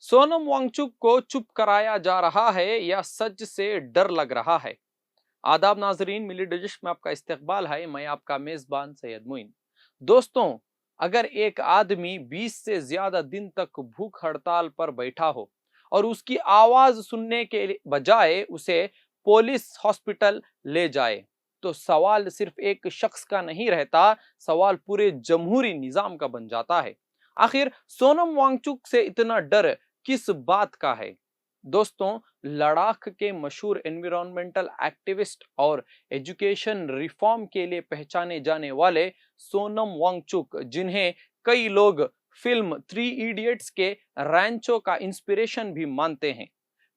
सोनम वांगचुक को चुप कराया जा रहा है या सच से डर लग रहा है। आदाब नाजरीन, मिली डिजिट में आपका इस्तकबाल है। मैं आपका मेजबान सैयद मुइन। दोस्तों, अगर एक आदमी 20 से ज्यादा दिन तक भूख हड़ताल पर बैठा हो और उसकी आवाज सुनने के बजाय उसे पुलिस हॉस्पिटल ले जाए, तो सवाल सिर्फ एक शख्स का नहीं रहता, सवाल पूरे जमहूरी निजाम का बन जाता है। आखिर सोनम वांगचुक से इतना डर किस बात का है? दोस्तों, लद्दाख के मशहूर एनवायरमेंटल एक्टिविस्ट और एजुकेशन रिफॉर्म के लिए पहचाने जाने वाले सोनम वांगचुक, जिन्हें कई लोग फिल्म थ्री इडियट्स के रैंचो का इंस्पिरेशन भी मानते हैं,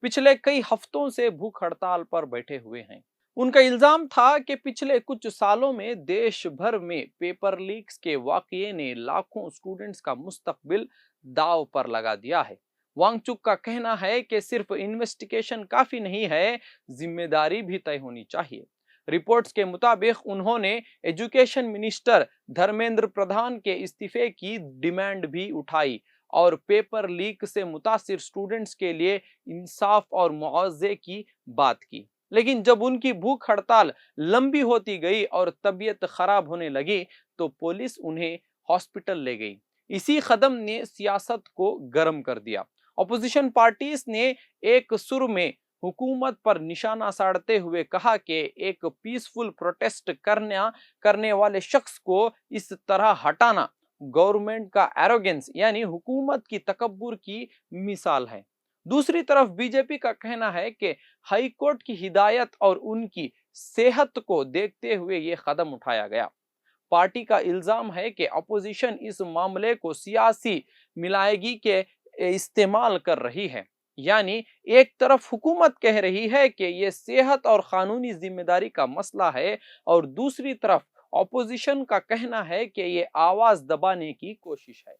पिछले कई हफ्तों से भूख हड़ताल पर बैठे हुए हैं। उनका इल्जाम था कि पिछले कुछ सालों में देश भर में पेपर लीक्स के वाकये ने लाखों स्टूडेंट्स का मुस्तकबिल दांव पर लगा दिया है। वांगचुक का कहना है कि सिर्फ इन्वेस्टिगेशन काफी नहीं है, जिम्मेदारी भी तय होनी चाहिए। रिपोर्ट्स के मुताबिक उन्होंने एजुकेशन मिनिस्टर धर्मेंद्र प्रधान के इस्तीफे की डिमांड भी उठाई और पेपर लीक से मुतासिर स्टूडेंट्स के लिए इंसाफ और मुआवजे की बात की। लेकिन जब उनकी भूख हड़ताल लंबी होती गई और तबीयत खराब होने लगी, तो पुलिस उन्हें हॉस्पिटल ले गई। इसी कदम ने सियासत को गर्म कर दिया। अपोजिशन पार्टीज ने एक सुर में हुकूमत पर निशाना साधते हुए कहा कि एक पीसफुल प्रोटेस्ट करने वाले शख्स को इस तरह हटाना गवर्नमेंट का एरोगेंस यानी हुकूमत की तकब्बुर की मिसाल है। दूसरी तरफ बीजेपी का कहना है कि हाई कोर्ट की हिदायत और उनकी सेहत को देखते हुए ये कदम उठाया गया। पार्टी का इल्जाम है कि अपोजिशन इस मामले को सियासी मिलाएगी के इस्तेमाल कर रही है। यानी एक तरफ हुकूमत कह रही है कि ये सेहत और कानूनी जिम्मेदारी का मसला है, और दूसरी तरफ अपोजिशन का कहना है कि ये आवाज दबाने की कोशिश है।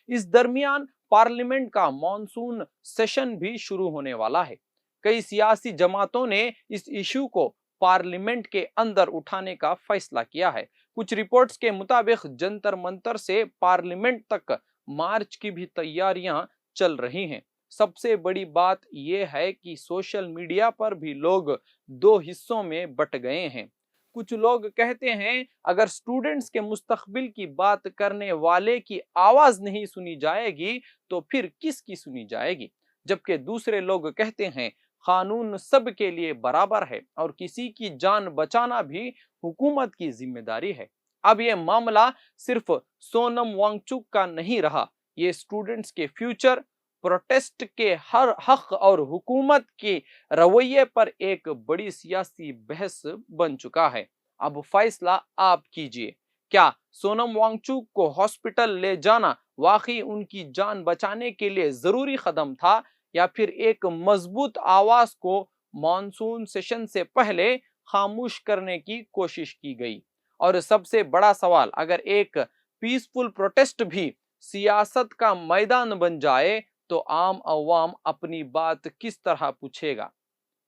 इस दरमियान पार्लियामेंट का मॉनसून सेशन भी शुरू होने वाला है। कई सियासी जमातों ने इस इशू को पार्लियामेंट के अंदर उठाने का फैसला किया है। कुछ रिपोर्ट्स के मुताबिक जंतर मंतर से पार्लियामेंट तक मार्च की भी तैयारियां चल रही हैं। सबसे बड़ी बात यह है कि सोशल मीडिया पर भी लोग दो हिस्सों में बट गए हैं। कुछ लोग कहते हैं अगर स्टूडेंट्स के मुस्तकबिल की बात करने वाले की आवाज नहीं सुनी जाएगी तो फिर किसकी सुनी जाएगी, जबकि दूसरे लोग कहते हैं कानून सब के लिए बराबर है और किसी की जान बचाना भी हुकूमत की जिम्मेदारी है। अब यह मामला सिर्फ सोनम वांगचुक का नहीं रहा, ये स्टूडेंट्स के फ्यूचर, प्रोटेस्ट के हर हक और हुकूमत के रवैये पर एक बड़ी सियासी बहस बन चुका है। अब फैसला आप कीजिए। क्या सोनम वांगचुक को हॉस्पिटल ले जाना वाकई उनकी जान बचाने के लिए जरूरी कदम था, या फिर एक मजबूत आवाज को मॉनसून सेशन से पहले खामोश करने की कोशिश की गई? और सबसे बड़ा सवाल, अगर एक पीसफुल प्रोटेस्ट भी सियासत का मैदान बन जाए तो आम अवाम अपनी बात किस तरह पूछेगा?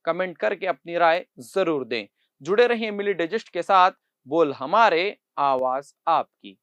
कमेंट करके अपनी राय जरूर दें। जुड़े रहिए मिली डिजिट के साथ, बोल हमारे, आवाज आपकी।